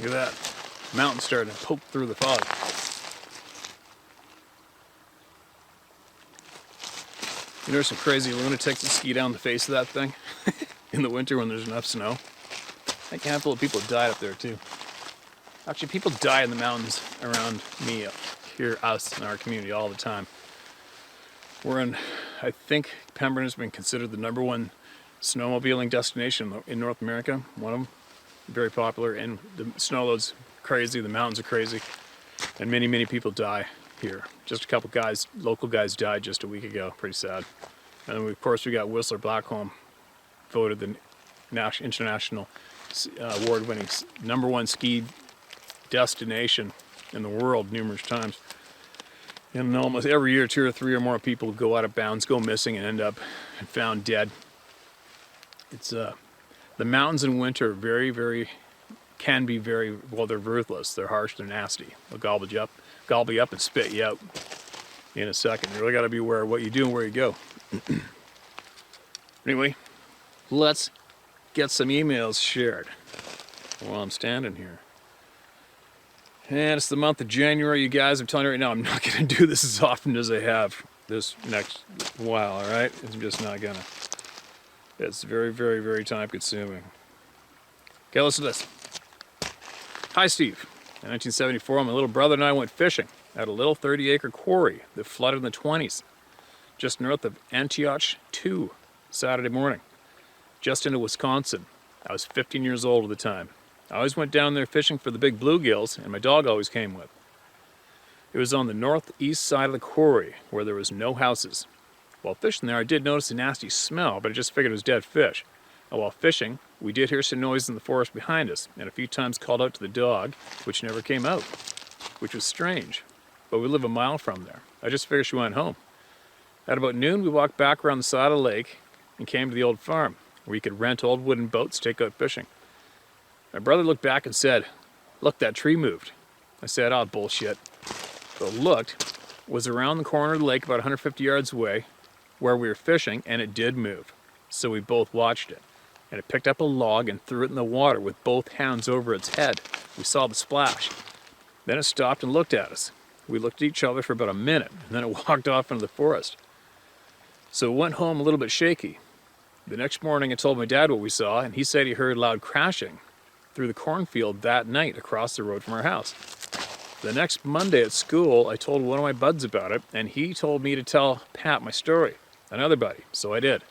Look at that. Mountain starting to poke through the fog. You know, there's some crazy lunatics that ski down the face of that thing in the winter when there's enough snow. I think a handful of people died up there too. Actually, people die in the mountains around me, here, us, in our community all the time. We're in, I think Pemberton has been considered the #1 snowmobiling destination in North America. One of them, very popular, and the snow load's crazy, the mountains are crazy, and many, many people die here. Just a couple guys, local guys died just a week ago, pretty sad. And then of course we got Whistler Blackcomb, voted the international award-winning #1 ski destination in the world numerous times. And almost every year, 2 or 3 or more people go out of bounds, go missing, and end up found dead. It's the mountains in winter can be very, well, they're ruthless, they're harsh, they're nasty. They'll gobble you up and spit you out in a second. You really got to be aware of what you do and where you go. Anyway, let's get some emails shared while I'm standing here. And it's the month of January, you guys. I'm telling you right now, I'm not going to do this as often as I have this next while, all right? I'm just not going to. It's very, very, very time consuming. Okay, listen to this. Hi, Steve. In 1974, my little brother and I went fishing at a little 30-acre quarry that flooded in the 20s, just north of Antioch 2, Saturday morning, just into Wisconsin. I was 15 years old at the time. I always went down there fishing for the big bluegills, and my dog always came with. It was on the northeast side of the quarry, where there was no houses. While fishing there, I did notice a nasty smell, but I just figured it was dead fish. And while fishing, we did hear some noise in the forest behind us, and a few times called out to the dog, which never came out, which was strange. But we live a mile from there. I just figured she went home. At about noon, we walked back around the side of the lake and came to the old farm, where you could rent old wooden boats to take out fishing. My brother looked back and said, "Look, that tree moved." I said, "Oh, bullshit." But looked, was around the corner of the lake about 150 yards away where we were fishing, and it did move. So we both watched it. And it picked up a log and threw it in the water with both hands over its head. We saw the splash. Then it stopped and looked at us. We looked at each other for about a minute, and then it walked off into the forest. So we went home a little bit shaky. The next morning I told my dad what we saw, and he said he heard loud crashing through the cornfield that night across the road from our house. The next Monday at school, I told one of my buds about it, and he told me to tell Pat my story, another buddy, so I did.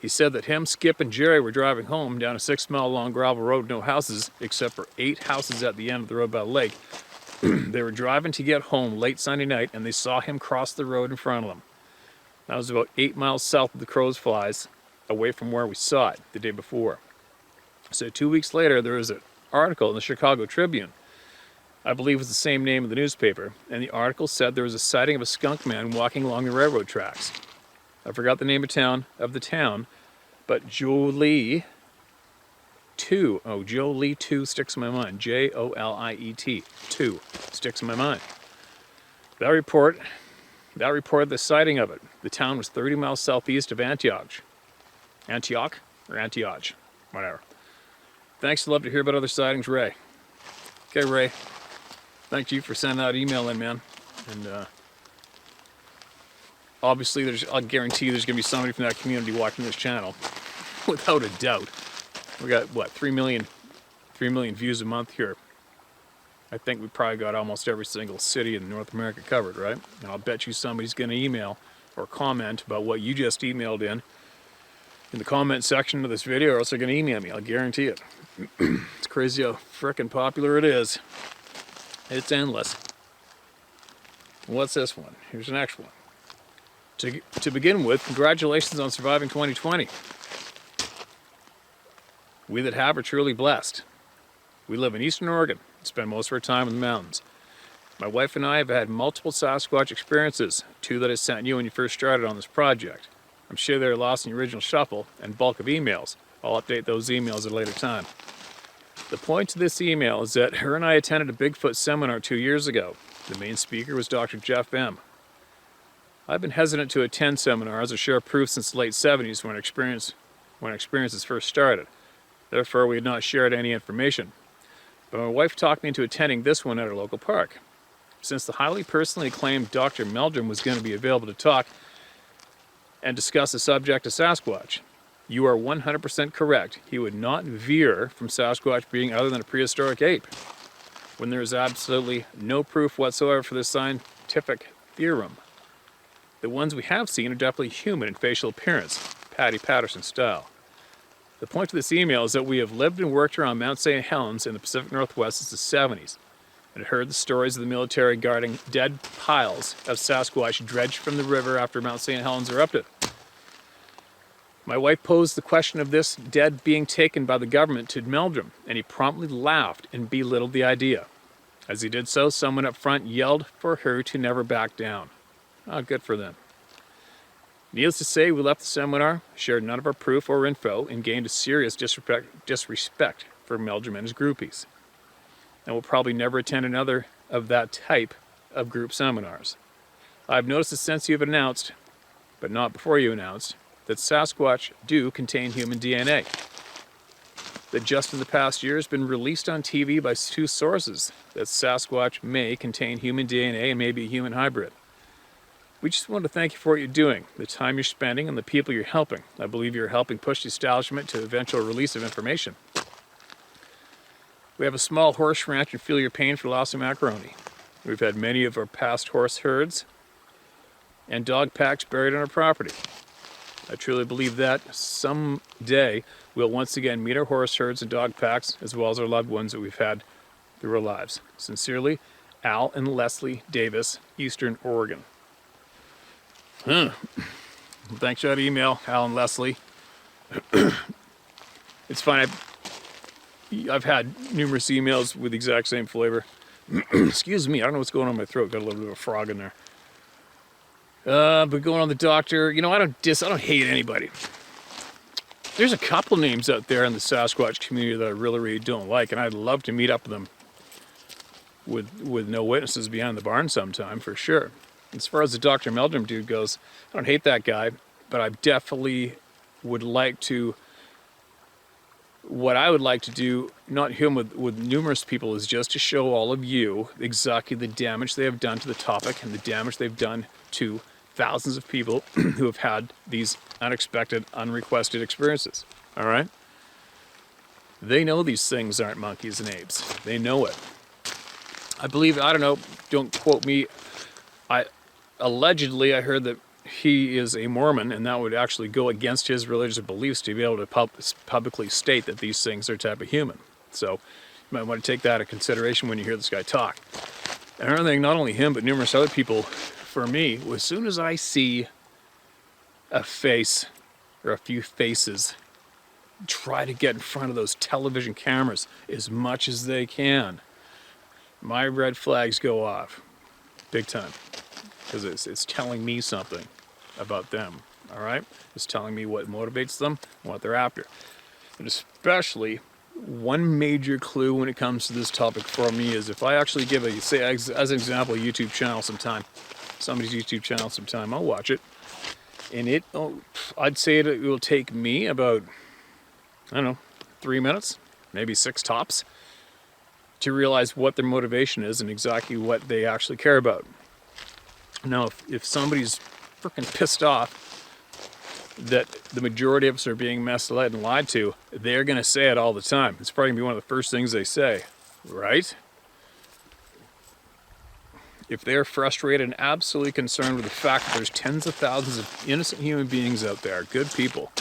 He said that him, Skip, and Jerry were driving home down a 6-mile-long gravel road, no houses, except for 8 houses at the end of the road by the lake. They were driving to get home late Sunday night, and they saw him cross the road in front of them. That was about 8 miles south of the crow's flies, away from where we saw it the day before. So 2 weeks later, there was an article in the Chicago Tribune. I believe it was the same name of the newspaper, and the article said there was a sighting of a skunk man walking along the railroad tracks. I forgot the name of the town, but Jolie 2. Oh, Jolie 2 sticks in my mind. Joliet 2 sticks in my mind. That reported the sighting of it. The town was 30 miles southeast of Antioch. Antioch? Or Antioch? Whatever. Thanks, love to hear about other sightings, Ray. Okay, Ray. Thank you for sending that email in, man. And obviously, I guarantee there's going to be somebody from that community watching this channel, without a doubt. We got, what, 3 million views a month here. I think we probably got almost every single city in North America covered, right? And I'll bet you somebody's going to email or comment about what you just emailed in the comment section of this video, or else they're going to email me. I'll guarantee it. It's crazy how frickin' popular it is. It's endless. What's this one? Here's the next one. To begin with, congratulations on surviving 2020. We that have are truly blessed. We live in Eastern Oregon and spend most of our time in the mountains. My wife and I have had multiple Sasquatch experiences, 2 that I sent you when you first started on this project. I'm sure they're lost in the original shuffle and bulk of emails. I'll update those emails at a later time. The point to this email is that her and I attended a Bigfoot seminar 2 years ago. The main speaker was Dr. Jeff M. I've been hesitant to attend seminars or share proof since the late 70s when experiences first started. Therefore, we had not shared any information. but my wife talked me into attending this one at our local park. Since the highly personally acclaimed Dr. Meldrum was going to be available to talk and discuss the subject of Sasquatch, you are 100% correct. He would not veer from Sasquatch being other than a prehistoric ape, when there is absolutely no proof whatsoever for this scientific theorem. The ones we have seen are definitely human in facial appearance, Patty Patterson style. The point of this email is that we have lived and worked around Mount St. Helens in the Pacific Northwest since the 70s, and heard the stories of the military guarding dead piles of Sasquatch dredged from the river after Mount St. Helens erupted. My wife posed the question of this dead being taken by the government to Meldrum, and he promptly laughed and belittled the idea. As he did so, someone up front yelled for her to never back down. Oh, good for them. Needless to say, we left the seminar, shared none of our proof or info, and gained a serious disrespect for Meldrum and his groupies. And we'll probably never attend another of that type of group seminars. I've noticed that since you've announced, but not before you announced, that Sasquatch do contain human DNA. That just in the past year has been released on TV by 2 sources that Sasquatch may contain human DNA and may be a human hybrid. We just want to thank you for what you're doing, the time you're spending, and the people you're helping. I believe you're helping push the establishment to eventual release of information. We have a small horse ranch and feel your pain for loss of macaroni. We've had many of our past horse herds and dog packs buried on our property. I truly believe that someday we'll once again meet our horse herds and dog packs, as well as our loved ones that we've had through our lives. Sincerely, Al and Leslie Davis, Eastern Oregon. Thanks for that email, Al and Leslie. It's fine. I've had numerous emails with the exact same flavor. Excuse me, I don't know what's going on in my throat. Got a little bit of a frog in there. But going on the doctor, you know, I don't hate anybody. There's a couple names out there in the Sasquatch community that I really don't like, and I'd love to meet up with them with no witnesses behind the barn sometime, for sure. As far as the Dr. Meldrum dude goes, I don't hate that guy, but I definitely would like to, what I would like to do, not him, with numerous people, is just to show all of you exactly the damage they have done to the topic and the damage they've done to thousands of people who have had these unexpected, unrequested experiences. All right? They know these things aren't monkeys and apes. They know it. I believe, I don't know, don't quote me, allegedly I heard that he is a Mormon, and that would actually go against his religious beliefs to be able to publicly state that these things are a type of human. So you might want to take that into consideration when you hear this guy talk. And another thing, not only him, but numerous other people, for me, as soon as I see a face or a few faces try to get in front of those television cameras as much as they can, my red flags go off big time, because it's telling me something about them. All right, it's telling me what motivates them and what they're after. And especially one major clue when it comes to this topic for me is if I actually give say as an example, a YouTube channel sometime, somebody's YouTube channel sometime, I'll watch it, and I'd say it will take me about, I don't know, 3 minutes, maybe 6 tops, to realize what their motivation is and exactly what they actually care about. Now, if somebody's freaking pissed off that the majority of us are being misled and lied to, they're going to say it all the time. It's probably going to be one of the first things they say, right? If they're frustrated and absolutely concerned with the fact that there's tens of thousands of innocent human beings out there, good people,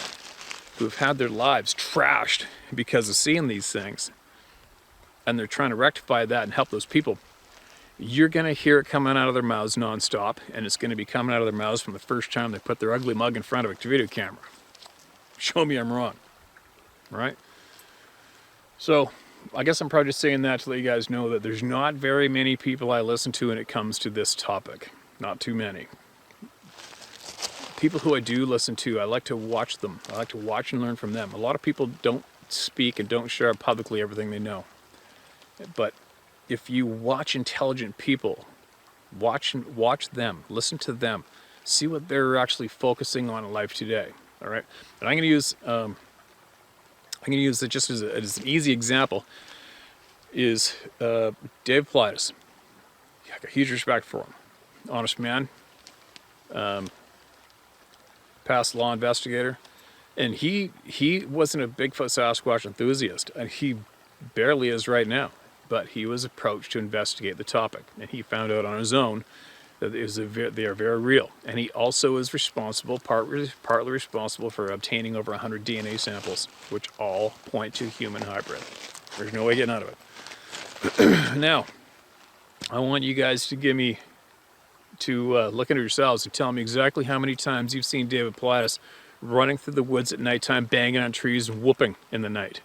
who have had their lives trashed because of seeing these things, and they're trying to rectify that and help those people, you're going to hear it coming out of their mouths nonstop, and it's going to be coming out of their mouths from the first time they put their ugly mug in front of a video camera. Show me I'm wrong, right? So I guess I'm probably just saying that to let you guys know that there's not very many people I listen to when it comes to this topic. Not too many. People who I do listen to, I like to watch them. I like to watch and learn from them. A lot of people don't speak and don't share publicly everything they know. But if you watch intelligent people, watch them, listen to them, see what they're actually focusing on in life today. All right, and I'm going to use it just as an easy example. is Dave Politis. I got huge respect for him. Honest man. Past law investigator. And he wasn't a Bigfoot Sasquatch enthusiast, and he barely is right now. But he was approached to investigate the topic, and he found out on his own that they are very real. And he also is responsible, partly responsible, for obtaining over 100 DNA samples, which all point to human hybrid. There's no way getting out of it. Now, I want you guys to look into yourselves and tell me exactly how many times you've seen David Politis running through the woods at nighttime, banging on trees and whooping in the night.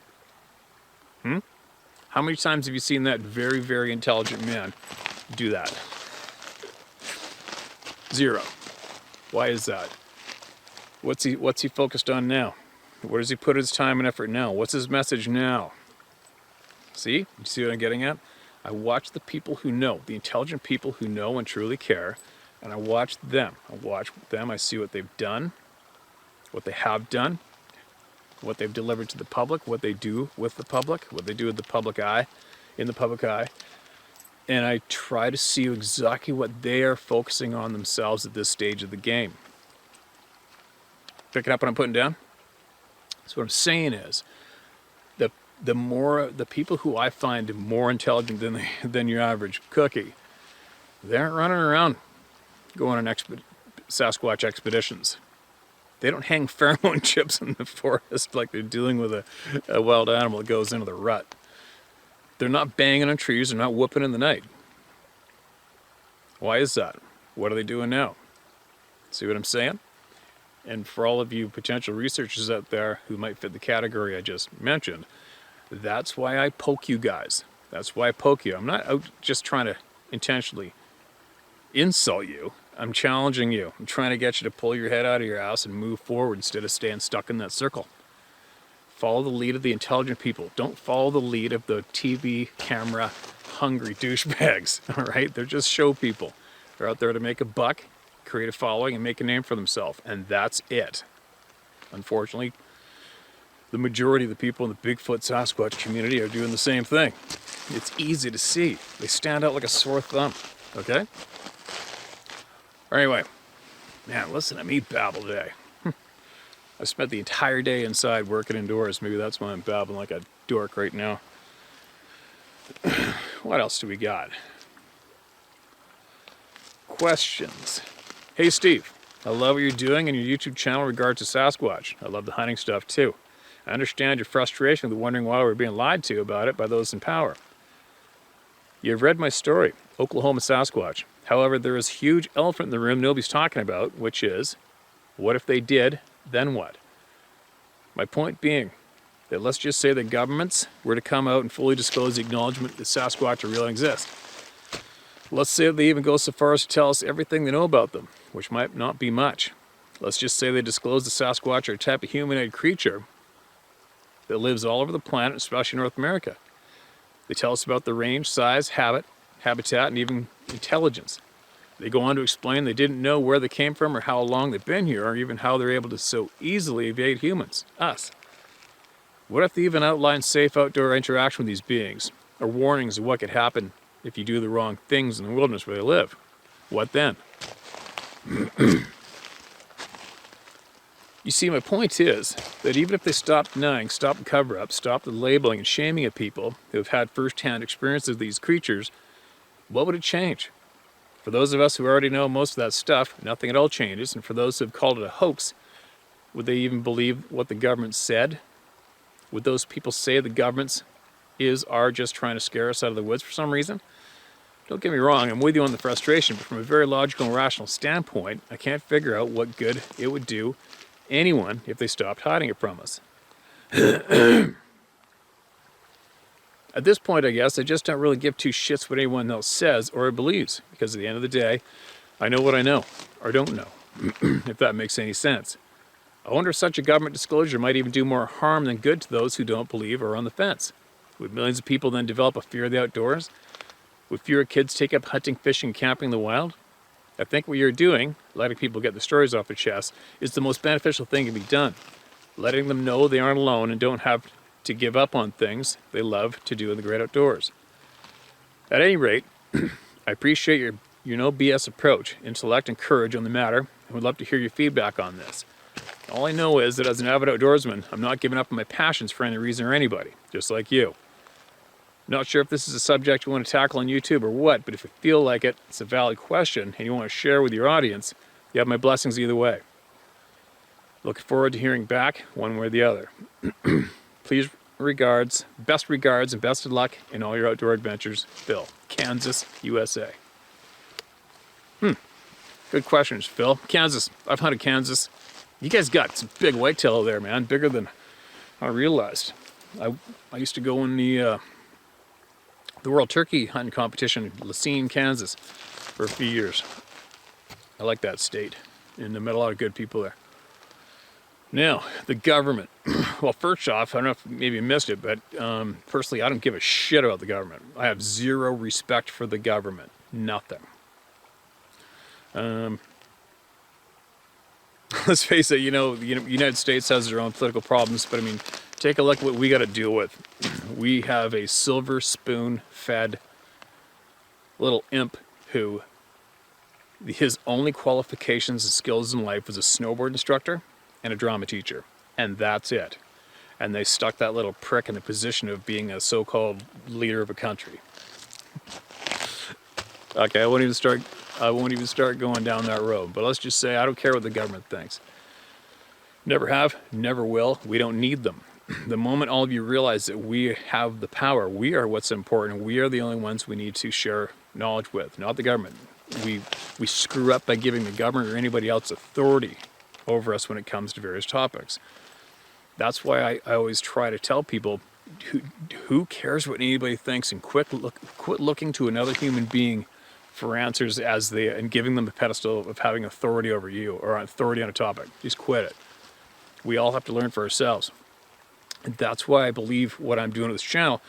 How many times have you seen that very, very intelligent man do that? 0. Why is that? What's he focused on now? Where does he put his time and effort now? What's his message now? See? You see what I'm getting at? I watch the people who know, the intelligent people who know and truly care, and I watch them. I see what they've done, what they have done, what they've delivered to the public, what they do with the public, what they do with the public eye, in the public eye. And I try to see exactly what they are focusing on themselves at this stage of the game. Picking up what I'm putting down? So what I'm saying is, the people who I find more intelligent than your average cookie, they aren't running around going on Sasquatch expeditions. They don't hang pheromone chips in the forest like they're dealing with a wild animal that goes into the rut. They're not banging on trees. They're not whooping in the night. Why is that? What are they doing now? See what I'm saying? And for all of you potential researchers out there who might fit the category I just mentioned, that's why I poke you guys. That's why I poke you. I'm not out just trying to intentionally insult you. I'm challenging you. I'm trying to get you to pull your head out of your ass and move forward instead of staying stuck in that circle. Follow the lead of the intelligent people. Don't follow the lead of the TV camera hungry douchebags. All right? They're just show people. They're out there to make a buck, create a following, and make a name for themselves. And that's it. Unfortunately, the majority of the people in the Bigfoot Sasquatch community are doing the same thing. It's easy to see. They stand out like a sore thumb. Okay? Anyway, man, listen to me babble today. I spent the entire day inside working indoors. Maybe that's why I'm babbling like a dork right now. What else do we got? Questions. Hey, Steve. I love what you're doing in your YouTube channel in regard to Sasquatch. I love the hunting stuff, too. I understand your frustration with wondering why we're being lied to about it by those in power. You've read my story, Oklahoma Sasquatch. However, there is a huge elephant in the room nobody's talking about, which is, what if they did, then what? My point being that let's just say that governments were to come out and fully disclose the acknowledgement that Sasquatch are real and exist. Let's say that they even go so far as to tell us everything they know about them, which might not be much. Let's just say they disclose the Sasquatch are a type of humanoid creature that lives all over the planet, especially North America. They tell us about the range, size, habitat, and even intelligence. They go on to explain they didn't know where they came from or how long they've been here or even how they're able to so easily evade humans, us. What if they even outline safe outdoor interaction with these beings or warnings of what could happen if you do the wrong things in the wilderness where they live? What then? You see, my point is that even if they stop denying, stop the cover-up, stop the labeling and shaming of people who have had first-hand experiences of these creatures, what would it change? For those of us who already know most of that stuff, nothing at all changes. And for those who have called it a hoax, would they even believe what the government said? Would those people say the governments are just trying to scare us out of the woods for some reason? Don't get me wrong, I'm with you on the frustration, but from a very logical and rational standpoint, I can't figure out what good it would do anyone if they stopped hiding it from us. At this point, I guess, I just don't really give two shits what anyone else says or believes, because at the end of the day, I know what I know, or don't know, if that makes any sense. I wonder if such a government disclosure might even do more harm than good to those who don't believe or are on the fence. Would millions of people then develop a fear of the outdoors? Would fewer kids take up hunting, fishing, and camping in the wild? I think what you're doing, letting people get the stories off their chest, is the most beneficial thing to be done. Letting them know they aren't alone and don't have to give up on things they love to do in the great outdoors. At any rate, I appreciate your no BS approach, intellect, and courage on the matter, and would love to hear your feedback on this. All I know is that as an avid outdoorsman, I'm not giving up on my passions for any reason or anybody, just like you. Not sure if this is a subject you want to tackle on YouTube or what, but if you feel like it's a valid question and you want to share with your audience, you have my blessings either way. Looking forward to hearing back one way or the other. Please best regards, and best of luck in all your outdoor adventures, Phil, Kansas, USA. Good questions, Phil. Kansas. I've hunted Kansas. You guys got some big whitetail there, man. Bigger than I realized. I used to go in the World Turkey Hunting Competition in Lacine, Kansas for a few years. I like that state, and I met a lot of good people there. Now, the government. Well, first off, I don't know if maybe you missed it, but personally, I don't give a shit about the government. I have zero respect for the government. Nothing. Let's face it, the United States has their own political problems, but I mean, take a look at what we got to deal with. We have a silver spoon-fed little imp who his only qualifications and skills in life was a snowboard instructor and a drama teacher, and that's it. And they stuck that little prick in the position of being a so-called leader of a country. Okay, I won't even start going down that road. But let's just say I don't care what the government thinks. Never have, never will. We don't need them. The moment all of you realize that we have the power, we are what's important. We are the only ones we need to share knowledge with, not the government. We screw up by giving the government or anybody else authority over us when it comes to various topics. That's why I always try to tell people, who cares what anybody thinks, and quit looking to another human being for answers and giving them the pedestal of having authority over you or authority on a topic. Just quit it. We all have to learn for ourselves. And that's why I believe what I'm doing with this channel.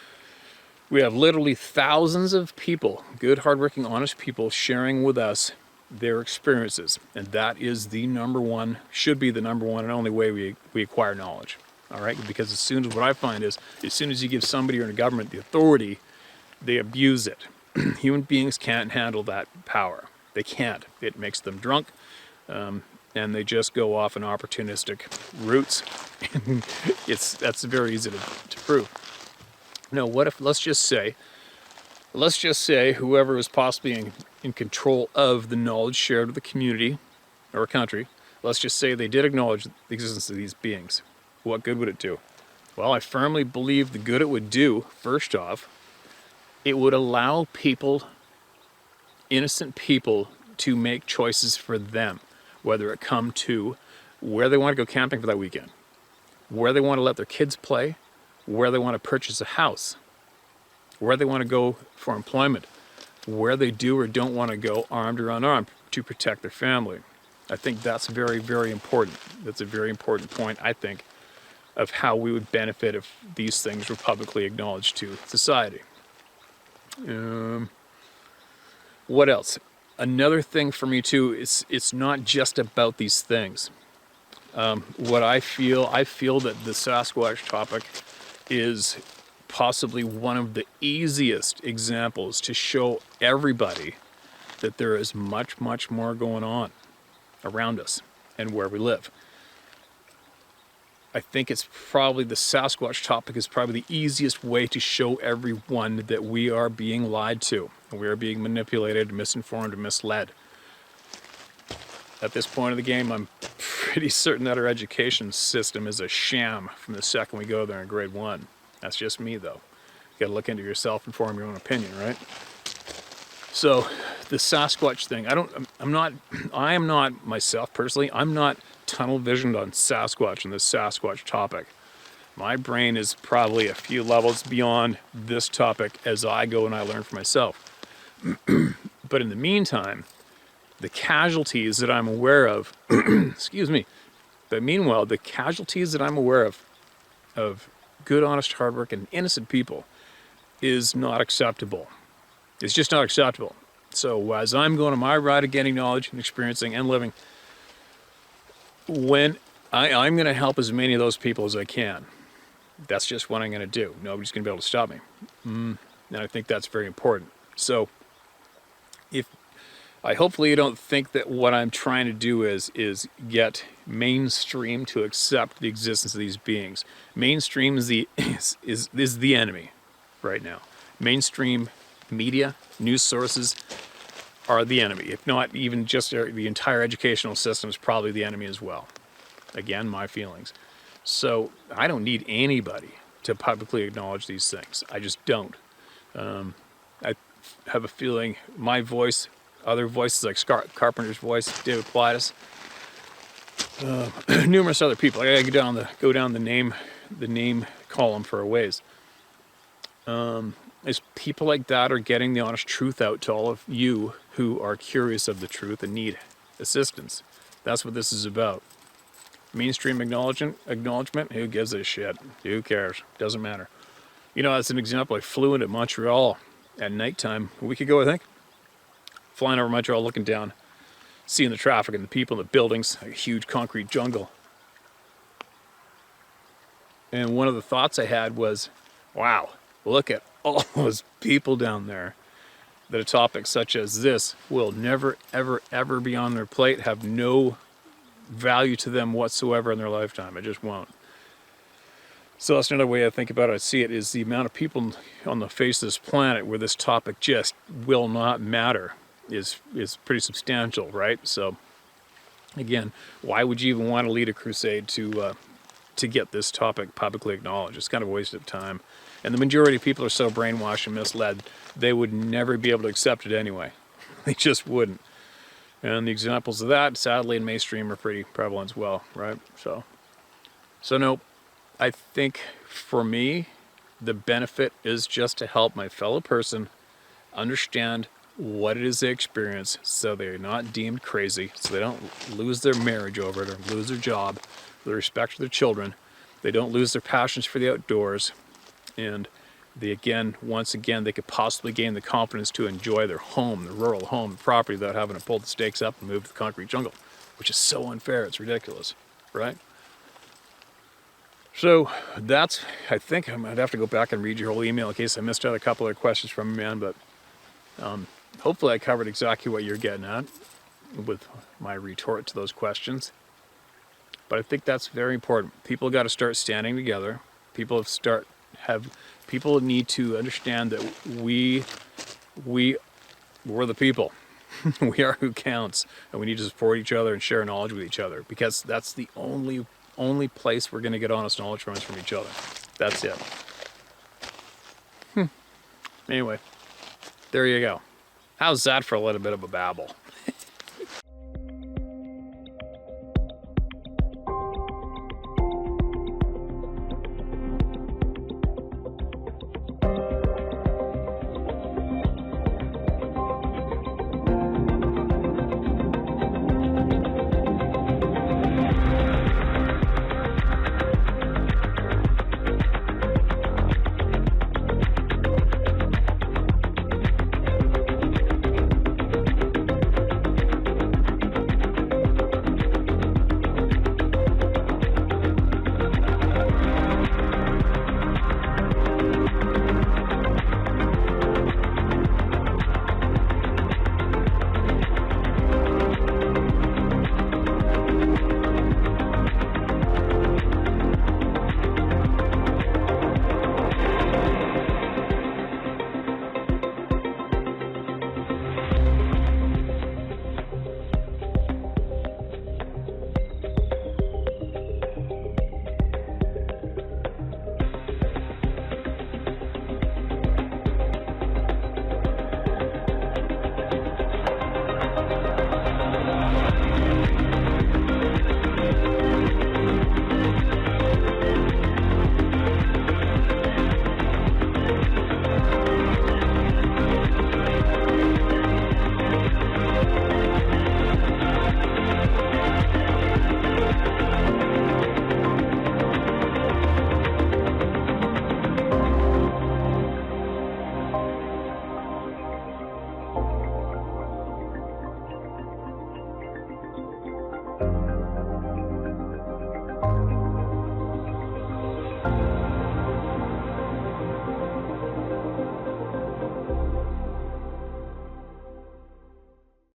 We have literally thousands of people, good, hardworking, honest people, sharing with us their experiences. And that is should be the number one and only way we acquire knowledge. All right? Because what I find is, as soon as you give somebody or in a government the authority, they abuse it. Human beings can't handle that power. They can't. It makes them drunk, and they just go off on opportunistic routes. That's very easy to prove. Now, what if, let's just say whoever is possibly in control of the knowledge shared with the community or a country, let's just say they did acknowledge the existence of these beings. What good would it do? Well, I firmly believe the good it would do, first off, it would allow innocent people, to make choices for them, whether it come to where they want to go camping for that weekend, where they want to let their kids play, where they want to purchase a house, where they want to go for employment, where they do or don't want to go armed or unarmed to protect their family. I think that's very, very important. That's a very important point, I think, of how we would benefit if these things were publicly acknowledged to society. What else? Another thing for me too is it's not just about these things. What I feel that the Sasquatch topic is possibly one of the easiest examples to show everybody that there is much, much more going on around us and where we live. I think it's probably the Sasquatch topic is probably the easiest way to show everyone that we are being lied to, and we are being manipulated, misinformed, and misled. At this point of the game, I'm pretty certain that our education system is a sham from the second we go there in grade 1. That's just me, though. You gotta look into yourself and form your own opinion, right? So, the Sasquatch thing, I am not myself personally, I'm not tunnel visioned on Sasquatch and the Sasquatch topic. My brain is probably a few levels beyond this topic as I go and I learn for myself. But in the meantime, the casualties that I'm aware of, excuse me, but meanwhile, the casualties that I'm aware of good, honest, hardworking, innocent people is not acceptable. It's just not acceptable. So as I'm going on my ride of getting knowledge and experiencing and living, when I'm going to help as many of those people as I can. That's just what I'm going to do. Nobody's going to be able to stop me. And I think that's very important. So hopefully you don't think that what I'm trying to do is get mainstream to accept the existence of these beings. Mainstream is the enemy right now. Mainstream media, news sources are the enemy. If not even just the entire educational system is probably the enemy as well. Again, my feelings. So I don't need anybody to publicly acknowledge these things. I just don't. I have a feeling my voice, other voices like Carpenter's voice, David Pilatus, numerous other people. I gotta go down the name column for a ways. Is people like that are getting the honest truth out to all of you who are curious of the truth and need assistance. That's what this is about. Mainstream acknowledgement, who gives a shit? Who cares? Doesn't matter. You know, as an example, I flew into Montreal at nighttime a week ago, I think. Flying over Montreal, looking down, seeing the traffic and the people in the buildings, a huge concrete jungle. And one of the thoughts I had was, wow, look at all those people down there. That a topic such as this will never, ever, ever be on their plate, have no value to them whatsoever in their lifetime. It just won't. So that's another way I think about it. I see it is the amount of people on the face of this planet where this topic just will not matter is pretty substantial, right? So again, why would you even want to lead a crusade to get this topic publicly acknowledged? It's kind of a waste of time. And the majority of people are so brainwashed and misled, they would never be able to accept it anyway. They just wouldn't. And the examples of that, sadly, in mainstream are pretty prevalent as well, right? So no, I think for me, the benefit is just to help my fellow person understand what it is they experience so they're not deemed crazy, so they don't lose their marriage over it or lose their job, the respect for their children. They don't lose their passions for the outdoors. And once again, they could possibly gain the confidence to enjoy their home, their rural home, property without having to pull the stakes up and move to the concrete jungle, which is so unfair. It's ridiculous, right? So I think I'd have to go back and read your whole email in case I missed out a couple of questions from a man, but hopefully I covered exactly what you're getting at with my retort to those questions. But I think that's very important. People got to start standing together. People need to understand that we're the people. We are who counts, and we need to support each other and share knowledge with each other, because that's the only place we're going to get honest knowledge from is from each other. That's it. Anyway, there you go. How's that for a little bit of a babble?